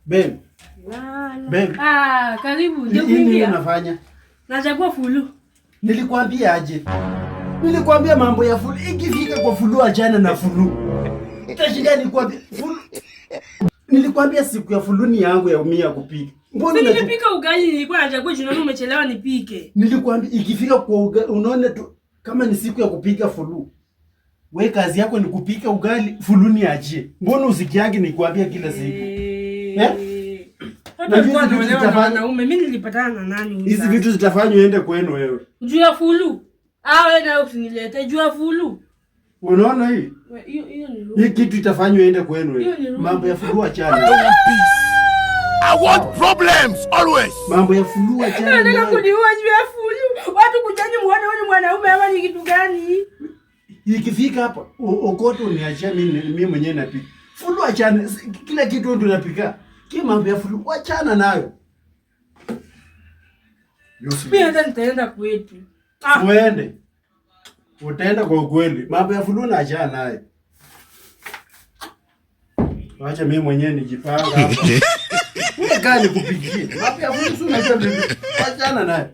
Ben. Ben. Karibu. Nini unafanya? Nachagua fulu. Nilikwambia aje? Nilikwambia mambo ya fulu. Ikifika kwa fulu achana na fulu. Utashinda nilikwambia fulu. Nilikwambia siku ya fulu ni yangu ya umia kupika. Mbona nilipika ugali nilikuwa nachagua juu umechelewa nipike. Nilikwambia ikifika kwa ugali unaona tu kama ni siku ya kupika fulu. Wewe kazi yako ni kupika ugali, fulu ni achie. Mbona usikiangi nikwambia kila siku? Na vitu zitafanya mimi nilipatana na nani huyu? Hizi vitu zitafanywa uende kwenu wewe. Juu ya fulu. Wewe na usinilete juu ya fulu. Unaona hii? Hii kitu itafanywa uende kwenu wewe. Mambo ya fulu achana. I want problems always. Mambo ya fulu achana. Nataka kuniua juu ya fulu. Watu kujani muone huyu mwanaume ama ni kitu gani? Ikifika hapa okoto uniachia mimi mwenyewe napika. Fulu achana, kila kitu ndio napika. Kile mambo ya fulu achana nayo. Mimi hata nitaenda kwetu. Uende. Utaenda kwa kweli. Mambo ya fulu na achana nayo. Acha mimi mwenyewe nijipanga hapa. Wewe gani kupikia? Mambo ya fulu unajua achana nayo.